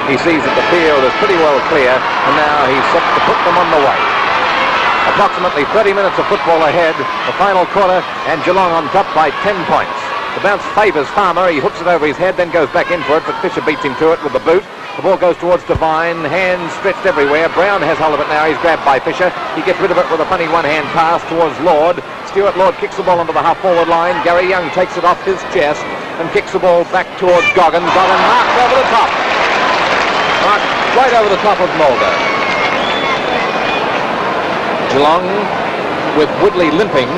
He sees that the field is pretty well clear, and now he's set to put them on the way. Approximately 30 minutes of football ahead, the final quarter, and Geelong on top by 10 points. The bounce favours Farmer. He hooks it over his head, then goes back in for it, but Fisher beats him to it with the boot. The ball goes towards Devine, hands stretched everywhere. Brown has hold of it now. He's grabbed by Fisher. He gets rid of it with a funny one-hand pass towards Lord. Stuart Lord kicks the ball onto the half-forward line. Gary Young takes it off his chest and kicks the ball back towards Goggin. Goggin marked over the top. Marked right over the top of Mulder. Geelong, with Woodley limping,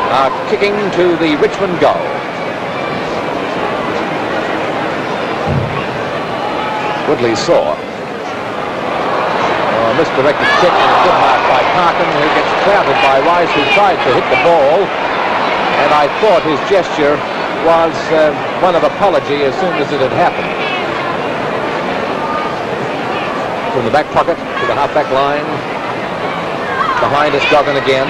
are kicking to the Richmond goal. Woodley saw. Misdirected kick and a good mark by Parkin, who gets crowded by Rice, who tried to hit the ball. And I thought his gesture was one of apology as soon as it had happened. From the back pocket to the half-back line. Behind us, Goggin again.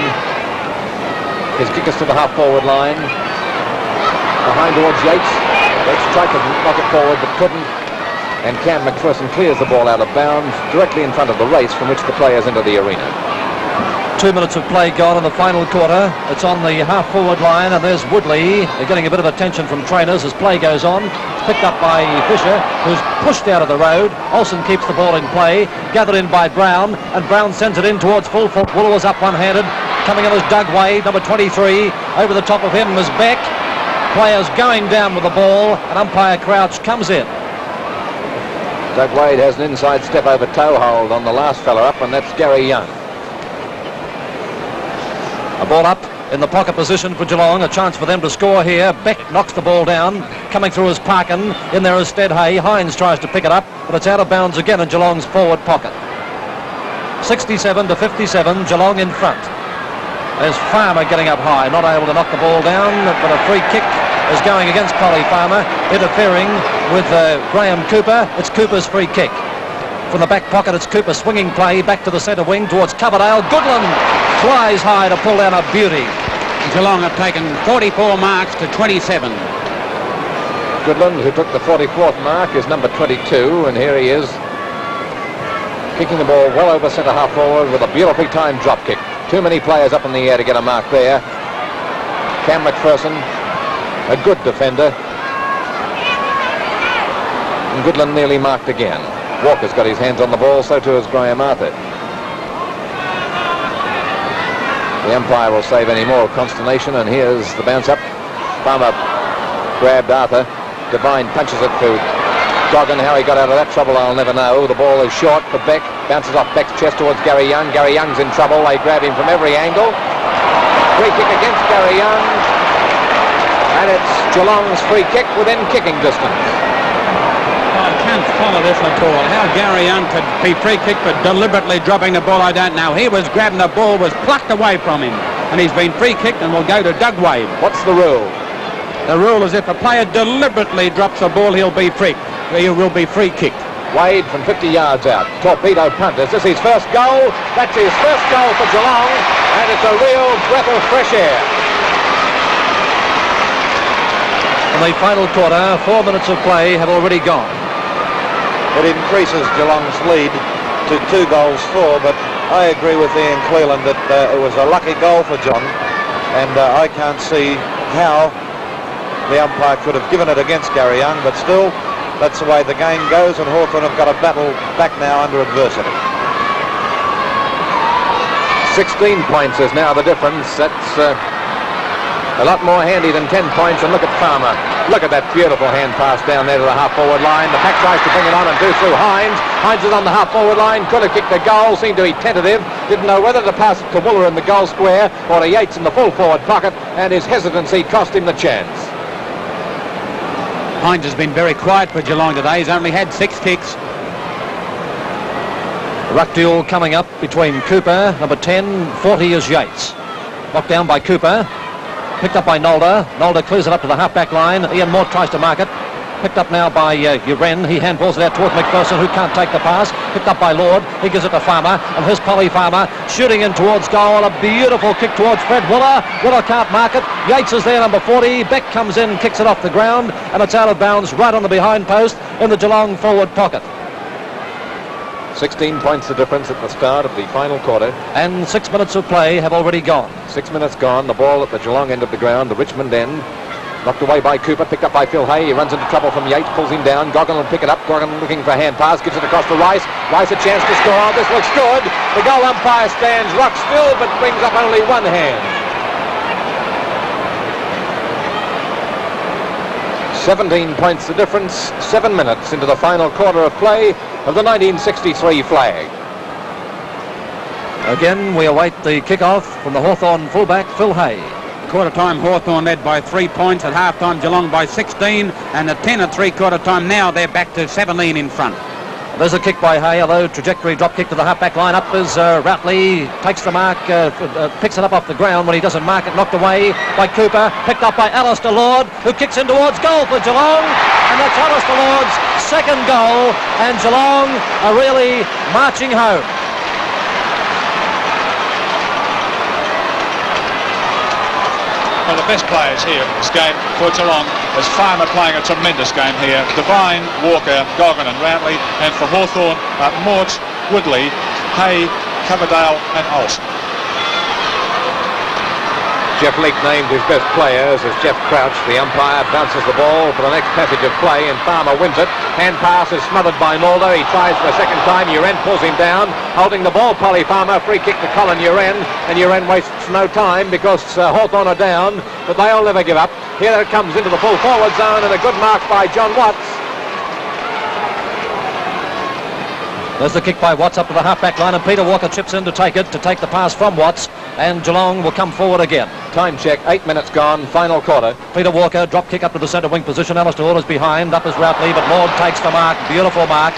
His kick is to the half-forward line. Behind towards Yates. Yates tried to knock it forward but couldn't. And Cam McPherson clears the ball out of bounds directly in front of the race from which the players enter the arena. 2 minutes of play gone in the final quarter. It's on the half-forward line, and there's Woodley. They're getting a bit of attention from trainers as play goes on. It's picked up by Fisher, who's pushed out of the road. Olsen keeps the ball in play, gathered in by Brown, and Brown sends it in towards full foot. Woolers up one-handed. Coming in is Doug Wade, number 23. Over the top of him is Beck. Players going down with the ball, and umpire Crouch comes in. Doug Wade has an inside step over toe hold on the last fella up, and that's Gary Young. A ball up in the pocket position for Geelong, a chance for them to score here. Beck knocks the ball down, coming through is Parkin, in there is Stead Hay. Hines tries to pick it up, but it's out of bounds again in Geelong's forward pocket. 67-57, Geelong in front. There's Farmer getting up high, not able to knock the ball down, but a free kick is going against Polly Farmer, interfering with Graham Cooper. It's Cooper's free kick. From the back pocket, it's Cooper swinging play back to the centre wing towards Coverdale. Goodland flies high to pull down a beauty. Geelong have taken 44 marks to 27. Goodland, who took the 44th mark, is number 22, and here he is kicking the ball well over centre half forward with a beautifully timed drop kick. Too many players up in the air to get a mark there. Cam McPherson, a good defender. And Goodland nearly marked again. Walker's got his hands on the ball, so too has Graham Arthur. The umpire will save any more consternation, and here's the bounce up. Farmer grabbed Arthur. Devine punches it to Goggin. How he got out of that trouble, I'll never know. The ball is short for Beck. Bounces off Beck's chest towards Gary Young. Gary Young's in trouble. They grab him from every angle. Free kick against Gary Young. And it's Geelong's free kick within kicking distance. I can't follow this at all. How Gary Young could be free kicked for deliberately dropping the ball, I don't know. He was grabbing the ball, was plucked away from him. And he's been free kicked and will go to Doug Wade. What's the rule? The rule is if a player deliberately drops the ball, he'll be free kicked. Wade from 50 yards out. Torpedo punt. Is this his first goal? That's his first goal for Geelong. And it's a real breath of fresh air. In the final quarter, 4 minutes of play have already gone. It increases Geelong's lead to 2-4, but I agree with Ian Cleland that it was a lucky goal for Geelong, and I can't see how the umpire could have given it against Gary Young, but still, that's the way the game goes, and Hawthorn have got to battle back now under adversity. 16 points is now the difference. That's a lot more handy than 10 points, and look at Farmer. Look at that beautiful hand pass down there to the half-forward line. The pack tries to bring it on and do through Hines. Hines is on the half-forward line. Could have kicked the goal. Seemed to be tentative. Didn't know whether to pass it to Wooler in the goal square or to Yates in the full-forward pocket, and his hesitancy cost him the chance. Hines has been very quiet for Geelong today. He's only had 6 kicks. Ruck duel coming up between Cooper, number 10, 40 is Yates. Knocked down by Cooper. Picked up by Nolder. Nolder clears it up to the half-back line. Ian Moore tries to mark it. Picked up now by Uren. He handballs it out towards McPherson, who can't take the pass. Picked up by Lord. He gives it to Farmer. And here's Polly Farmer shooting in towards goal. A beautiful kick towards Fred Wooler. Wooler can't mark it. Yates is there, number 40. Beck comes in, kicks it off the ground, and it's out of bounds right on the behind post in the Geelong forward pocket. 16 points the difference at the start of the final quarter. And 6 minutes of play have already gone. 6 minutes gone. The ball at the Geelong end of the ground, the Richmond end. Knocked away by Cooper, picked up by Phil Hay. He runs into trouble from Yates, pulls him down. Goggin will pick it up. Goggin looking for a hand pass, gives it across to Rice. Rice a chance to score. This looks good. The goal umpire stands rock still, but brings up only one hand. 17 points the difference. 7 minutes into the final quarter of play of the 1963 flag. Again, we await the kick-off from the Hawthorn fullback, Phil Hay. Quarter time, Hawthorn led by 3 points. At half time, Geelong by 16. And at 10 at three-quarter time, now they're back to 17 in front. There's a kick by Hay, a low trajectory drop kick to the half-back line. Up is Ratley, takes the mark, picks it up off the ground. When he doesn't mark it, knocked away by Cooper, picked up by Alistair Lord, who kicks in towards goal for Geelong. And that's Alistair Lord's second goal, and Geelong are really marching home. One of the best players here in this game for Geelong is Farmer playing a tremendous game here. Devine, Walker, Goggin and Ratley, and for Hawthorn, Morts, Woodley, Hay, Coverdale and Olsen. Jeff Leake named his best players as Jeff Crouch. The umpire bounces the ball for the next passage of play and Farmer wins it. Hand pass is smothered by Naldo. He tries for a second time. Uren pulls him down. Holding the ball, Polly Farmer. Free kick to Colin Uren. And Uren wastes no time because Hawthorn are down. But they'll never give up. Here it comes into the full forward zone and a good mark by John Watts. There's the kick by Watts up to the half-back line, and Peter Walker chips in to take the pass from Watts, and Geelong will come forward again. Time check, 8 minutes gone, final quarter. Peter Walker, drop kick up to the centre wing position. Alistair Lord is behind, up is Ratley, but Lord takes the mark, beautiful mark.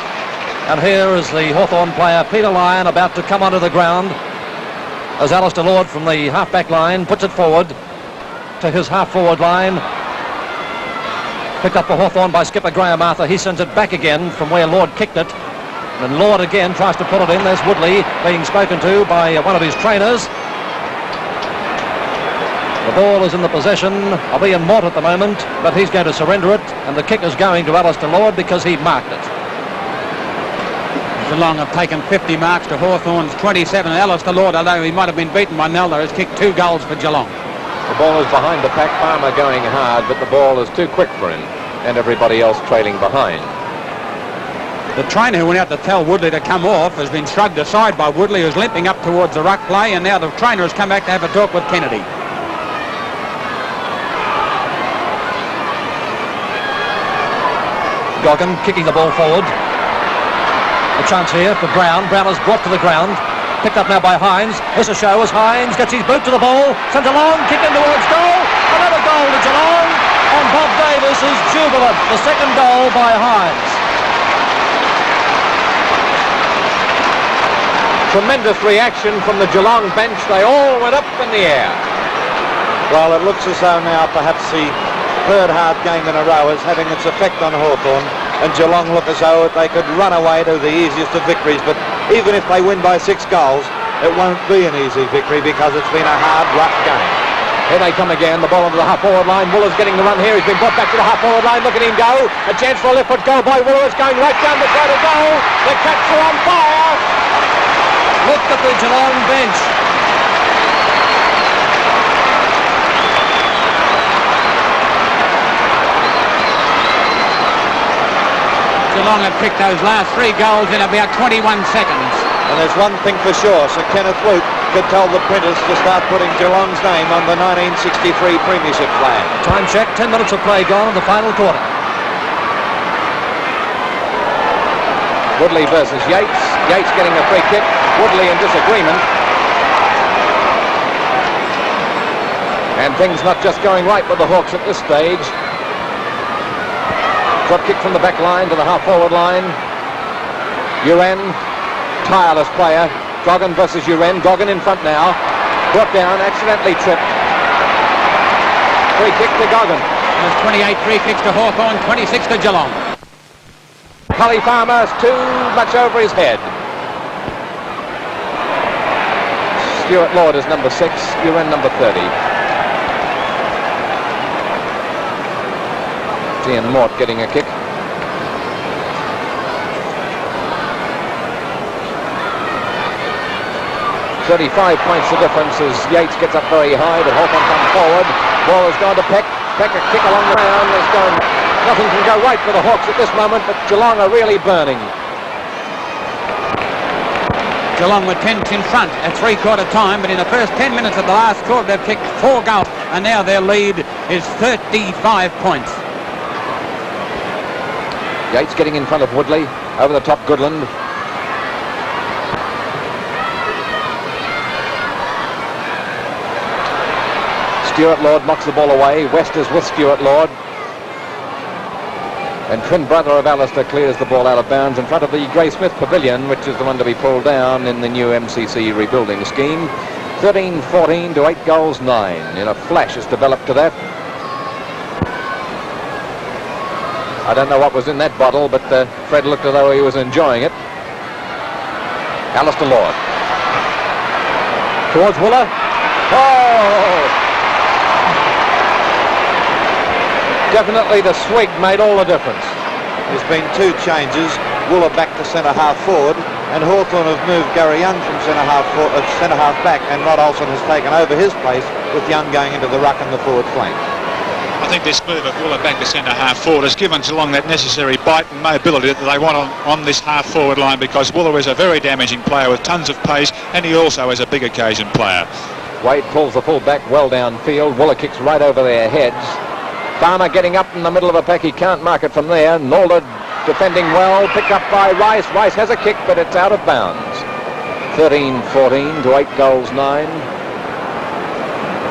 And here is the Hawthorn player, Peter Lyon, about to come onto the ground, as Alistair Lord from the half-back line puts it forward to his half-forward line. Picked up for Hawthorn by skipper Graham Arthur. He sends it back again from where Lord kicked it. And Lord again tries to pull it in. There's Woodley being spoken to by one of his trainers. The ball is in the possession of Ian Mott at the moment, but he's going to surrender it, and the kick is going to Alistair Lord because he marked it. Geelong have taken 50 marks to Hawthorn's 27. Alistair Lord, although he might have been beaten by Nelda, has kicked 2 goals for Geelong. The ball is behind the pack. Farmer going hard, but the ball is too quick for him, and everybody else trailing behind. The trainer who went out to tell Woodley to come off has been shrugged aside by Woodley, who's limping up towards the ruck play, and now the trainer has come back to have a talk with Kennedy. Goggin kicking the ball forward. A chance here for Brown. Brown is brought to the ground. Picked up now by Hines. Here's a show as Hines gets his boot to the ball. Sent along, kick in towards goal. Another goal to Geelong. And Bob Davis is jubilant. The second goal by Hines. Tremendous reaction from the Geelong bench. They all went up in the air. Well, it looks as though now perhaps the third hard game in a row is having its effect on Hawthorn, and Geelong look as though they could run away to the easiest of victories, but even if they win by 6 goals, it won't be an easy victory because it's been a hard, rough game. Here they come again, the ball onto the half-forward line. Wooler's getting the run here. He's been brought back to the half-forward line. Look at him go. A chance for a left-foot goal by Wooler. It's going right down the throat of goal. The Cats are on fire. Look at the Geelong bench. Geelong have kicked those last 3 goals in about 21 seconds. And there's one thing for sure, Sir Kenneth Luke could tell the printers to start putting Geelong's name on the 1963 Premiership flag. Time check, 10 minutes of play gone in the final quarter. Woodley versus Yates. Yates getting a free kick. Woodley in disagreement. And things not just going right with the Hawks at this stage. Drop kick from the back line to the half-forward line. Uren, tireless player. Goggin versus Uren. Goggin in front now. Brought down, accidentally tripped. Free kick to Goggin. There's 28 free kicks to Hawthorn, 26 to Geelong. Polly Farmer is too much over his head. Stuart Lord is number 6. Uren number 30. Ian Mort getting a kick. 35 points the difference as Yates gets up very high, but Hawthorn comes forward. Ball has gone to Peck. Peck a kick along the ground. Nothing can go right for the Hawks at this moment, but Geelong are really burning. Geelong were 10 in front at three-quarter time, but in the first 10 minutes of the last quarter they've kicked 4 goals, and now their lead is 35 points. Yates getting in front of Woodley. Over the top, Goodland. Stuart Lord knocks the ball away. West is with Stuart Lord. And twin brother of Alistair clears the ball out of bounds in front of the Gray Smith Pavilion, which is the one to be pulled down in the new MCC rebuilding scheme. 13-14 to 8 goals 9. In a flash it's developed to that. I don't know what was in that bottle, but Fred looked as though he was enjoying it. Alistair Lord. Towards Wooler. Oh! Definitely the swig made all the difference. There's been 2 changes. Wooler back to centre-half forward, and Hawthorn have moved Gary Young from centre-half back, and Rod Olsen has taken over his place, with Young going into the ruck and the forward flank. I think this move of Wooler back to centre-half forward has given Geelong that necessary bite and mobility that they want on this half-forward line, because Wooler is a very damaging player with tons of pace, and he also is a big occasion player. Wade pulls the full back well downfield. Wooler kicks right over their heads. Farmer getting up in the middle of a pack. He can't mark it from there. Nolder defending well. Picked up by Rice. Rice has a kick, but it's out of bounds. 13-14 to 8 goals 9.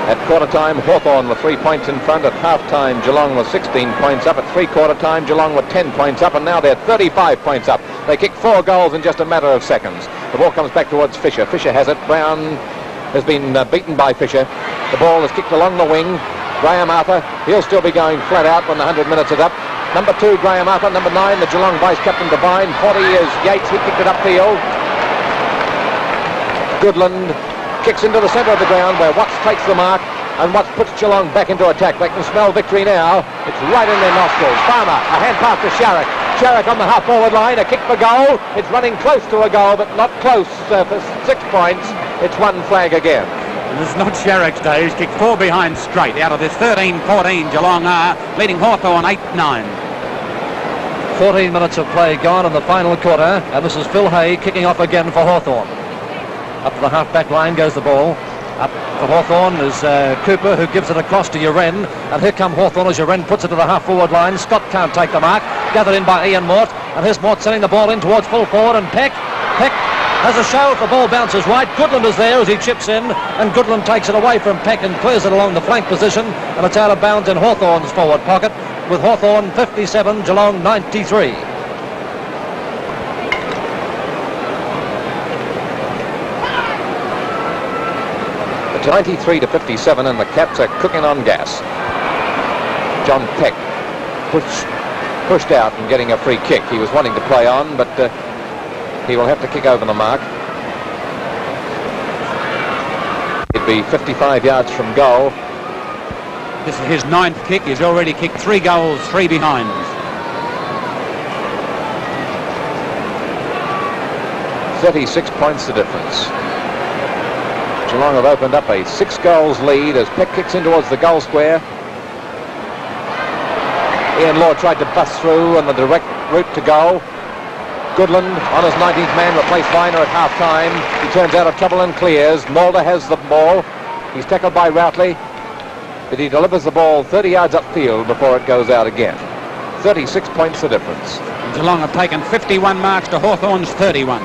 At quarter time, Hawthorn were 3 points in front. At half time, Geelong was 16 points up. At three-quarter time, Geelong were 10 points up, and now they're 35 points up. They kicked 4 goals in just a matter of seconds. The ball comes back towards Fisher. Fisher has it. Brown has been beaten by Fisher. The ball is kicked along the wing. Graham Arthur, he'll still be going flat out when the 100 minutes is up. Number 2, Graham Arthur. Number 9, the Geelong vice-captain Devine. 40 is Yates. He kicked it upfield. Goodland kicks into the centre of the ground where Watts takes the mark, and Watts puts Geelong back into attack. They can smell victory now. It's right in their nostrils. Farmer, a hand pass to Sharrock. Sharrock on the half-forward line. A kick for goal. It's running close to a goal, but not close for 6 points. It's 1 flag again. This is not Sharrock's day. He's kicked 4 behind straight. Out of this 13-14, Geelong are leading Hawthorn 8-9. 14 minutes of play gone in the final quarter, and this is Phil Hay kicking off again for Hawthorn. Up to the half-back line goes the ball. Up for Hawthorn is Cooper, who gives it across to Uren, and here come Hawthorn as Uren puts it to the half-forward line. Scott can't take the mark. Gathered in by Ian Mort, and here's Mort sending the ball in towards full forward, and Peck has a show if the ball bounces right. Goodland is there as he chips in, and Goodland takes it away from Peck and clears it along the flank position, and it's out of bounds in Hawthorn's forward pocket, with Hawthorn 57, Geelong 93. It's 93 to 57, and the Cats are cooking on gas. John Peck pushed out and getting a free kick. He was wanting to play on, but he will have to kick over the mark. It'd be 55 yards from goal. This is his 9th kick. He's already kicked 3 goals, 3 behind. .36 points the difference. Geelong have opened up a 6 goals lead as Peck kicks in towards the goal square. Ian Law tried to bust through on the direct route to goal. Goodland on his 19th man replaced Viner at half-time. He turns out of trouble and clears. Mulder has the ball. He's tackled by Routley, but he delivers the ball 30 yards upfield before it goes out again. 36 points the difference. Geelong have taken 51 marks to Hawthorn's 31.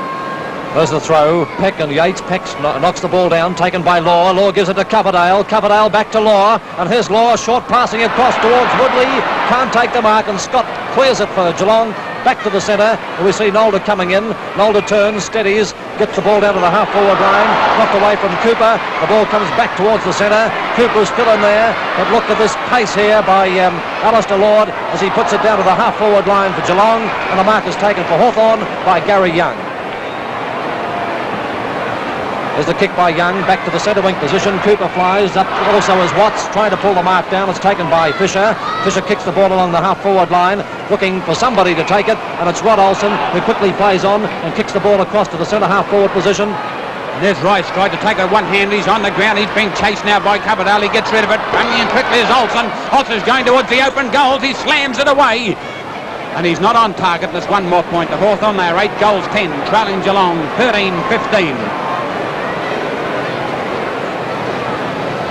There's the throw. Peck and Yates. Peck knocks the ball down, taken by Law. Law gives it to Coverdale. Coverdale back to Law, and here's Law, short passing across towards Woodley. Can't take the mark, and Scott clears it for Geelong. Back to the centre, and we see Nolder coming in. Nolder turns, steadies, gets the ball down to the half-forward line, knocked away from Cooper. The ball comes back towards the centre. Cooper's still in there, but look at this pace here by Alistair Lord as he puts it down to the half-forward line for Geelong, and the mark is taken for Hawthorn by Gary Young. There's the kick by Young, back to the centre wing position. Cooper flies up, also as Watts, trying to pull the mark down. It's taken by Fisher. Fisher kicks the ball along the half-forward line, looking for somebody to take it, and it's Rod Olsen who quickly plays on and kicks the ball across to the centre half-forward position. There's Rice, tried to take it one hand. He's on the ground. He's being chased now by Coverdale. He gets rid of it. Running in quickly is Olsen. Olsen's going towards the open goals. He slams it away. And he's not on target. There's one more point to Hawthorn. They're 8 goals 10, trailing Geelong 13-15.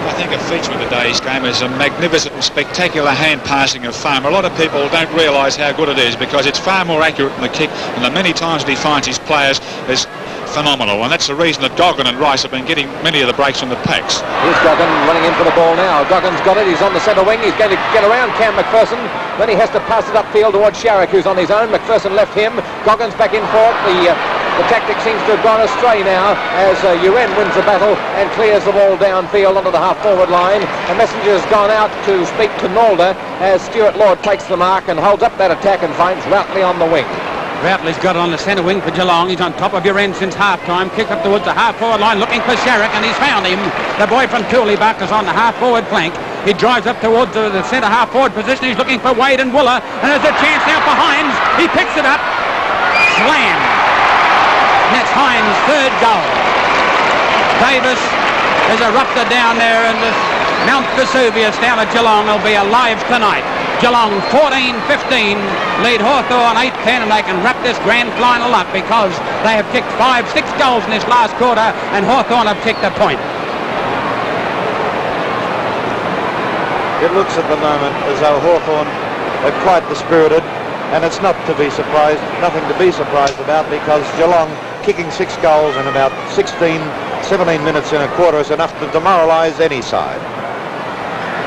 I think a feature of today's game is a magnificent and spectacular hand passing of Farmer. A lot of people don't realise how good it is because it's far more accurate than the kick, and the many times that he finds his players is phenomenal, and that's the reason that Goggin and Rice have been getting many of the breaks from the packs. Here's Goggin running in for the ball now. Goggin's got it. He's on the centre wing. He's going to get around Cam McPherson. Then he has to pass it upfield towards Sharrock, who's on his own. McPherson left him. Goggin's back in for it. The tactic seems to have gone astray now as Uren wins the battle and clears the ball downfield onto the half-forward line. The messenger has gone out to speak to Nolder as Stuart Lord takes the mark and holds up that attack and finds Routley on the wing. Routley's got it on the centre wing for Geelong. He's on top of Uren since half-time. Kicked up towards the half-forward line looking for Sharrock, and he's found him. The boy from Cooleybuck is on the half-forward flank. He drives up towards the centre half-forward position. He's looking for Wade and Wooler, and there's a chance now for Hines. He picks it up. Slam. That's Hines' third goal. Davis has erupted down there, and Mount Vesuvius down at Geelong will be alive tonight. Geelong 14-15, lead Hawthorn 8-10, and they can wrap this grand final up because they have kicked 5-6 goals in this last quarter, and Hawthorn have kicked a point. It looks at the moment as though Hawthorn are quite dispirited, and it's not to be surprised, nothing to be surprised about, because Geelong kicking 6 goals in about 16, 17 minutes in a quarter is enough to demoralise any side.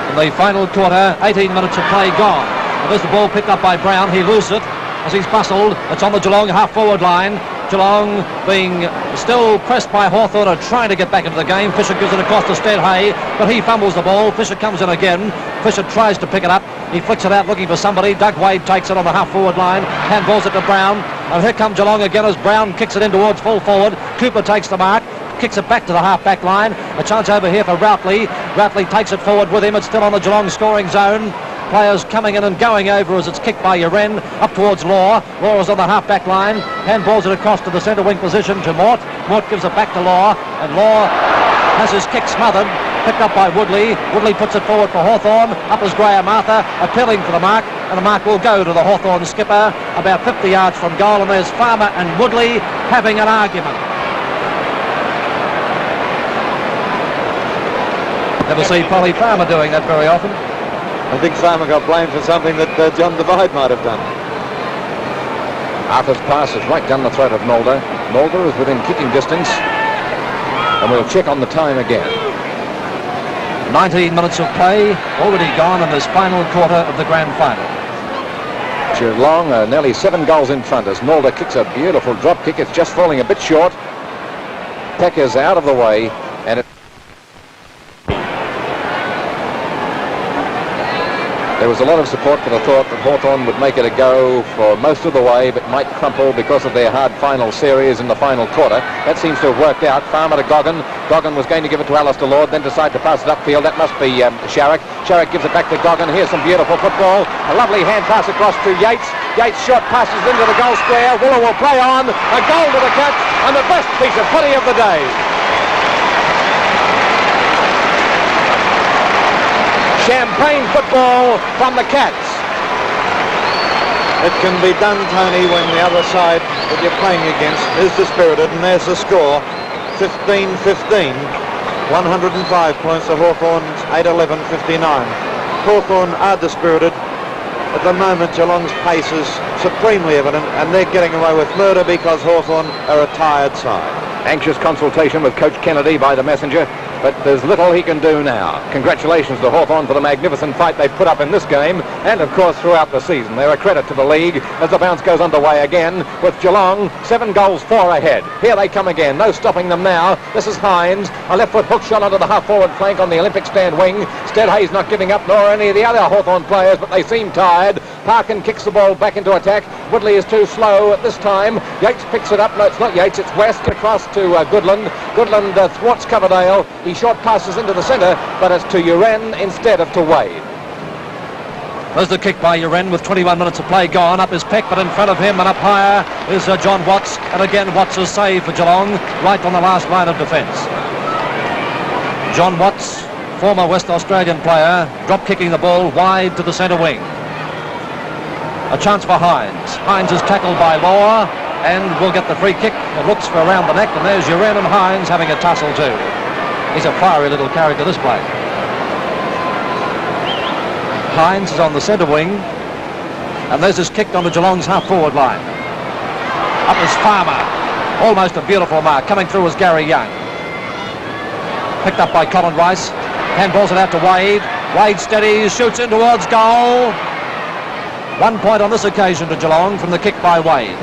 In the final quarter, 18 minutes of play gone. And there's the ball picked up by Brown. He loses it as he's bustled. It's on the Geelong half-forward line. Geelong being still pressed by Hawthorn are trying to get back into the game. Fisher gives it across to Stead Hay, but he fumbles the ball. Fisher comes in again. Fisher tries to pick it up. He flicks it out looking for somebody. Doug Wade takes it on the half-forward line. Handballs it to Brown. And here comes Geelong again as Brown kicks it in towards full forward. Cooper takes the mark. Kicks it back to the half-back line. A chance over here for Routley. Routley takes it forward with him. It's still on the Geelong scoring zone. Players coming in and going over as it's kicked by Uren up towards Law. Law is on the half-back line. Handballs it across to the centre wing position to Mort. Mort gives it back to Law, and Law has his kick smothered. Picked up by Woodley. Woodley puts it forward for Hawthorn. Up is Graham Arthur, appealing for the mark, and the mark will go to the Hawthorn skipper about 50 yards from goal, and there's Farmer and Woodley having an argument. Never see Polly Farmer doing that very often. I think Farmer got blamed for something that John Divide might have done. Arthur's pass is right down the throat of Nolder. Nolder is within kicking distance, and we'll check on the time again. 19 minutes of play already gone in this final quarter of the grand final. Geelong are nearly 7 goals in front as Nolder kicks a beautiful drop kick. It's just falling a bit short. Pecker's out of the way, and there was a lot of support for the thought that Hawthorn would make it a go for most of the way, but might crumple because of their hard final series in the final quarter. That seems to have worked out. Farmer to Goggin. Goggin was going to give it to Alistair Lord, then decide to pass it upfield. That must be Sharrock. Sharrock gives it back to Goggin. Here's some beautiful football. A lovely hand pass across to Yates. Yates shot passes into the goal square. Wooler will play on. A goal to the Cats, and the best piece of footy of the day. Champagne football from the Cats. It can be done, Tony, when the other side that you're playing against is dispirited, and there's the score. 15-15. 105 points to Hawthorn's 8-11-59. Hawthorn are dispirited. At the moment, Geelong's pace is supremely evident, and they're getting away with murder because Hawthorn are a tired side. Anxious consultation with Coach Kennedy by the messenger, but there's little he can do now. Congratulations to Hawthorn for the magnificent fight they put up in this game, and of course throughout the season. They're a credit to the league as the bounce goes underway again with Geelong 7 goals 4 ahead. Here they come again, no stopping them now. This is Hines, a left foot hook shot onto the half-forward flank on the Olympic stand wing. Stead Hay's not giving up, nor any of the other Hawthorn players, but they seem tired. Parkin kicks the ball back into attack. Woodley is too slow at this time. Yates picks it up. No, it's not Yates, it's West across to Goodland. Goodland thwarts Coverdale. He short passes into the centre, but it's to Uren instead of to Wade. There's the kick by Uren with 21 minutes of play gone. Up is Peck, but in front of him and up higher is John Watts. And again, Watts' save for Geelong, right on the last line of defence. John Watts, former West Australian player, drop-kicking the ball wide to the centre wing. A chance for Hines. Hines is tackled by Law and will get the free kick. It looks for around the neck, and there's Uren and Hines having a tussle too. He's a fiery little character, this bloke. Hines is on the centre wing, and there's his kick on the Geelong's half-forward line. Up is Farmer. Almost a beautiful mark. Coming through is Gary Young. Picked up by Colin Rice. Handballs it out to Wade. Wade steadies, shoots in towards goal. 1 point on this occasion to Geelong from the kick by Wade.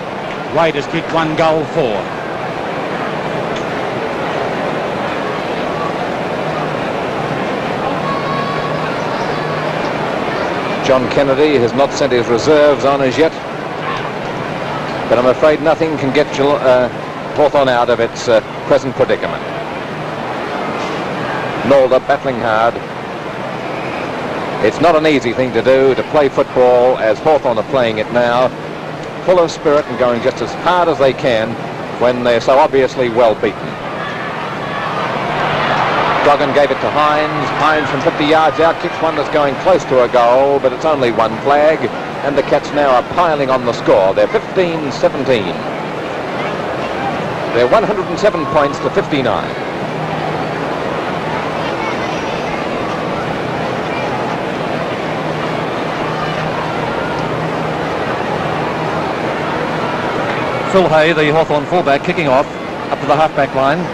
Wade has kicked 1 goal for. John Kennedy has not sent his reserves on as yet, but I'm afraid nothing can get Hawthorn out of its present predicament. Nalder battling hard. It's not an easy thing to do, to play football as Hawthorn are playing it now, full of spirit and going just as hard as they can when they're so obviously well beaten. Goggin gave it to Hines. Hines from 50 yards out kicks one that's going close to a goal, but it's only one flag, and the Cats now are piling on the score. They're 15-17. They're 107 points to 59. Phil Hay, the Hawthorn fullback, kicking off up to the half-back line.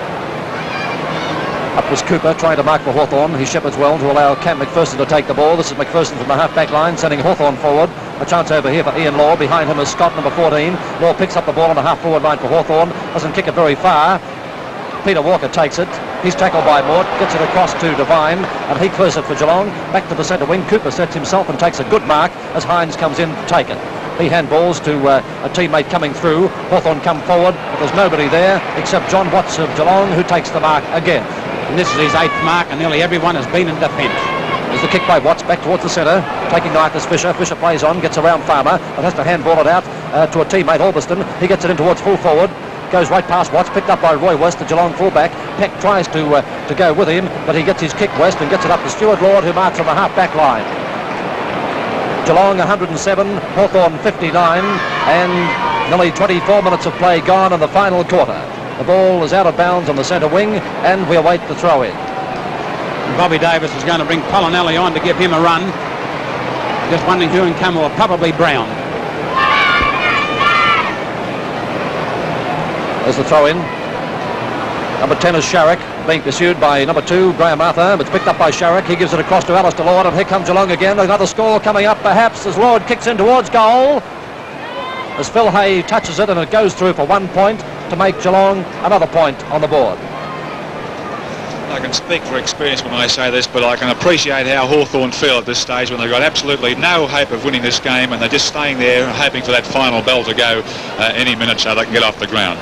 Up was Cooper trying to mark for Hawthorn. He shepherds well to allow Cam McPherson to take the ball. This is McPherson from the half-back line, sending Hawthorn forward. A chance over here for Ian Law. Behind him is Scott, number 14. Law picks up the ball on the half-forward line for Hawthorn. Doesn't kick it very far. Peter Walker takes it. He's tackled by Mort. Gets it across to Devine, and he clears it for Geelong. Back to the centre wing. Cooper sets himself and takes a good mark as Hines comes in to take it. He handballs to a teammate coming through. Hawthorn come forward, but there's nobody there except John Watts of Geelong, who takes the mark again. And this is his 8th mark, and nearly everyone has been in defence. There's the kick by Watts back towards the centre, taking knife is Fisher. Fisher plays on, gets around Farmer, but has to handball it out to a teammate, Albiston. He gets it in towards full forward, goes right past Watts, picked up by Roy West, the Geelong fullback. Peck tries to go with him, but he gets his kick west and gets it up to Stuart Lord, who marks on the half-back line. Geelong 107, Hawthorn 59, and nearly 24 minutes of play gone in the final quarter. The ball is out of bounds on the centre wing, and we await the throw-in. Bobby Davis is going to bring Polinelli on to give him a run. Just wondering who can come, or probably Brown. There's the throw-in. Number 10 is Sharrock, being pursued by number 2, Graham Arthur. It's picked up by Sharrock. He gives it across to Alistair Lord, and here comes Geelong again. Another score coming up, perhaps, as Lord kicks in towards goal. As Phil Hay touches it, and it goes through for 1 point to make Geelong another point on the board. I can speak for experience when I say this, but I can appreciate how Hawthorn feel at this stage when they've got absolutely no hope of winning this game, and they're just staying there hoping for that final bell to go any minute so they can get off the ground.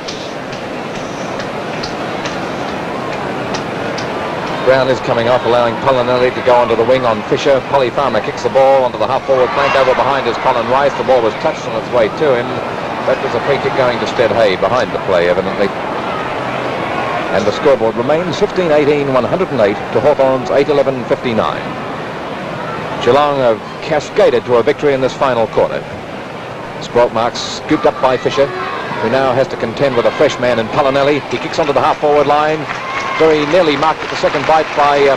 Brown is coming off, allowing Polinelli to go onto the wing on Fisher. Polly Farmer kicks the ball onto the half-forward flank. Over behind is Colin Rice. The ball was touched on its way to him. That was a free kick going to Stead Hay behind the play, evidently. And the scoreboard remains 15-18, 108 to Hawthorn's 8-11-59. Geelong have cascaded to a victory in this final quarter. Scroll marks scooped up by Fisher, who now has to contend with a fresh man in Polinelli. He kicks onto the half-forward line. Very nearly marked at the second bite by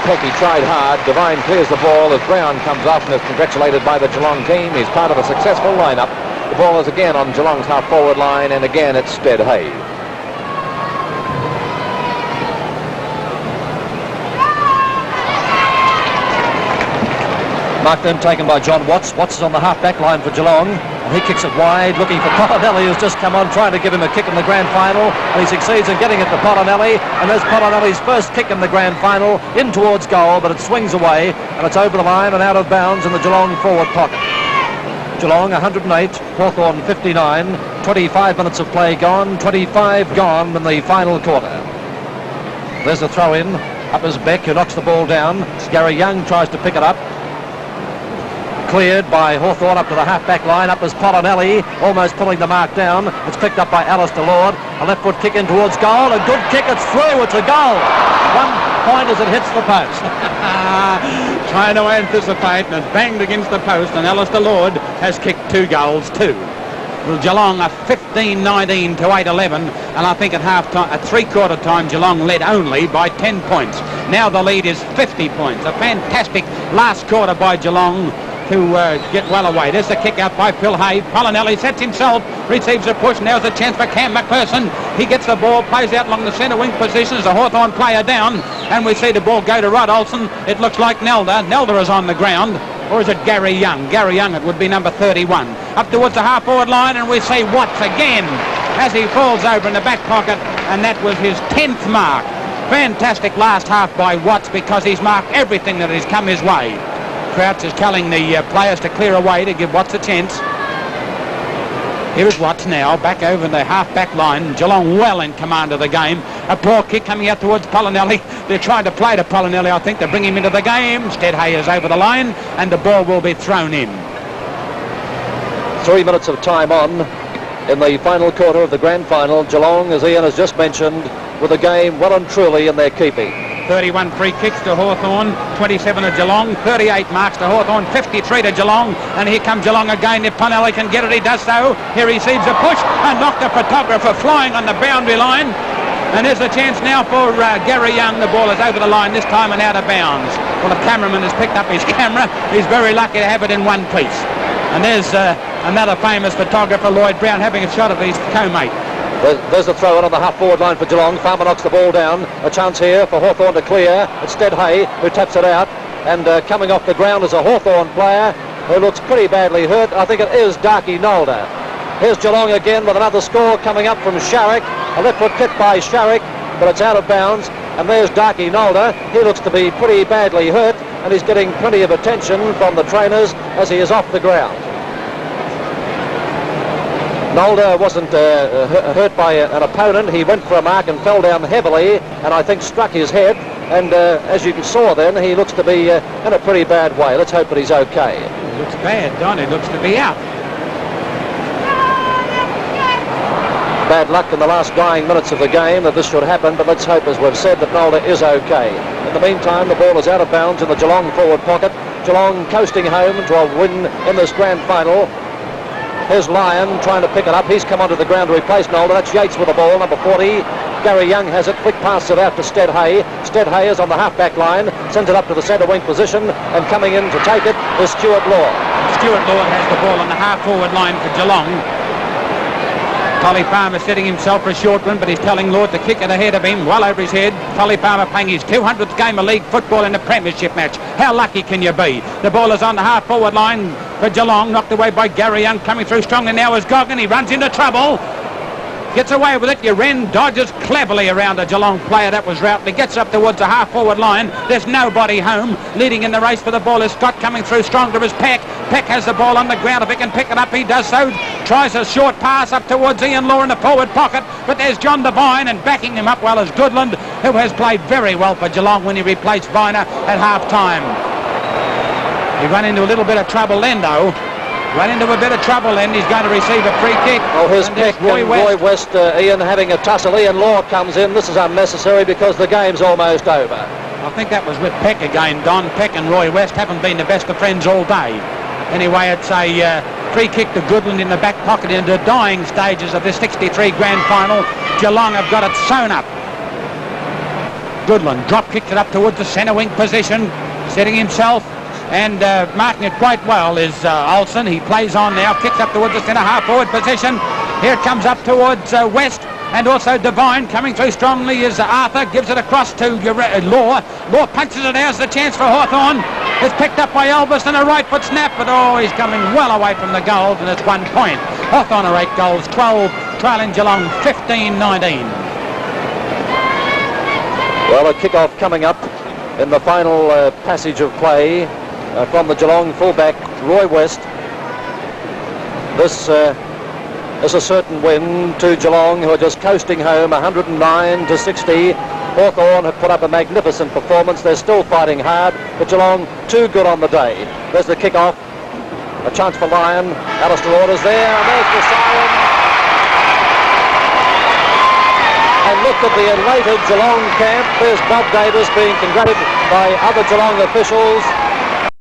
Peck. He tried hard. Devine clears the ball as Brown comes off and is congratulated by the Geelong team. He's part of a successful lineup. The ball is again on Geelong's half-forward line, and again it's Stead Hay. Mark then taken by John Watts. Watts is on the half-back line for Geelong, and he kicks it wide, looking for Polinelli, who's just come on, trying to give him a kick in the grand final, and he succeeds in getting it to Polinelli, and there's Polinelli's first kick in the grand final, in towards goal, but it swings away, and it's over the line and out of bounds in the Geelong forward pocket. Geelong 108, Hawthorn 59, 25 minutes of play gone, 25 gone in the final quarter. There's a throw-in. Up is Beck, who knocks the ball down. Gary Young tries to pick it up. cleared by Hawthorn up to the half-back line. Up is Polinelli, almost pulling the mark down. It's picked up by Alistair Lord. A left foot kick in towards goal. A good kick. It's through. It's a goal. 1 point as it hits the post. Trying to anticipate, and it's banged against the post, and Alistair Lord has kicked 2 goals too. Well, Geelong are 15-19 to 8-11, and I think at half-time, at three-quarter time, Geelong led only by 10 points. Now the lead is 50 points. A fantastic last quarter by Geelong to get well away. There's the kick out by Phil Hay. Polinelli sets himself, receives a push. Now's a chance for Cam McPherson. He gets the ball, plays out along the centre wing position as a Hawthorn player down, and we see the ball go to Rod Olsen. It looks like Nelda. Nelda is on the ground. Or is it Gary Young? Gary Young, it would be number 31. Up towards the half-forward line, and we see Watts again as he falls over in the back pocket, and that was his 10th mark. Fantastic last half by Watts because he's marked everything that has come his way. Crouch is telling the players to clear away to give Watts a chance. Here is Watts now, back over the half-back line. Geelong well in command of the game. A poor kick coming out towards Polinelli. They're trying to play to Polinelli, I think, to bring him into the game. Steadhay is over the line, and the ball will be thrown in. 3 minutes of time on in the final quarter of the grand final. Geelong, as Ian has just mentioned, with the game well and truly in their keeping. 31 free kicks to Hawthorn, 27 to Geelong, 38 marks to Hawthorn, 53 to Geelong, and here comes Geelong again. If Polinelli can get it, he does so. Here he receives a push and knocked the photographer flying on the boundary line. And there's a chance now for Gary Young. The ball is over the line this time and out of bounds. Well, the cameraman has picked up his camera. He's very lucky to have it in one piece. And there's another famous photographer, Lloyd Brown, having a shot of his co-mate. There's the throw in on the half-forward line for Geelong. Farmer knocks the ball down. A chance here for Hawthorn to clear. It's Steadhay who taps it out. And coming off the ground is a Hawthorn player who looks pretty badly hurt. I think it is Darky Nolder. Here's Geelong again with another score coming up from Sharrock. A left foot kick by Sharrock, but it's out of bounds. And there's Darky Nolder. He looks to be pretty badly hurt, and he's getting plenty of attention from the trainers as he is off the ground. Nolder wasn't hurt by an opponent. He went for a mark and fell down heavily, and I think struck his head. And as you saw then, he looks to be in a pretty bad way. Let's hope that he's okay. He looks bad, Don. He looks to be out. Bad luck in the last dying minutes of the game that this should happen, but let's hope, as we've said, that Nolder is okay. In the meantime, the ball is out of bounds in the Geelong forward pocket. Geelong coasting home to a win in this grand final. Here's Lyon trying to pick it up. He's come onto the ground to replace Nolder. That's Yates with the ball, number 40. Gary Young has it. Quick pass it out to Steadhay. Steadhay is on the half-back line. Sends it up to the centre wing position. And coming in to take it is Stuart Law. Stuart Law has the ball on the half-forward line for Geelong. Polly Farmer setting himself for a short one, but he's telling Lord to kick it ahead of him, well over his head. Polly Farmer playing his 200th game of league football in a premiership match. How lucky can you be? The ball is on the half-forward line for Geelong, knocked away by Gary Young, coming through strongly now is Goggin. He runs into trouble. Gets away with it. Uren dodges cleverly around a Geelong player. That was Routley. Gets up towards the half-forward line. There's nobody home. Leading in the race for the ball is Scott, coming through stronger as Peck. Peck has the ball on the ground. If he can pick it up, he does so. Tries a short pass up towards Ian Law in the forward pocket. But there's John Devine, and backing him up well is Goodland, who has played very well for Geelong when he replaced Viner at half-time. He ran into a little bit of trouble then, though. Ran into a bit of trouble then. He's going to receive a free kick. Oh, here's Peck and Roy West, Ian having a tussle. Ian Law comes in. This is unnecessary because the game's almost over. I think that was with Peck again, Don. Peck and Roy West haven't been the best of friends all day. Anyway, it's a free kick to Goodland in the back pocket in the dying stages of this 63 grand final. Geelong have got it sewn up. Goodland drop kicked it up towards the centre wing position, setting himself. And marking it quite well is Olsen. He plays on now, kicks up towards the centre half-forward position. Here it comes up towards West, and also Devine coming through strongly is Arthur. Gives it across to Law. Law punches it out as the chance for Hawthorn. It's picked up by Elvis and a right foot snap, but he's coming well away from the goals, and it's 1 point. Hawthorn are 8 goals, 12, trailing Geelong 15-19. Well, a kick-off coming up in the final passage of play. From the Geelong fullback, Roy West. This is a certain win to Geelong, who are just coasting home 109-60. Hawthorn have put up a magnificent performance. They're still fighting hard, but Geelong too good on the day. There's the kick-off. A chance for Lyon. Alistair orders there, and there's the siren. And look at the elated Geelong camp. There's Bob Davis being congratulated by other Geelong officials.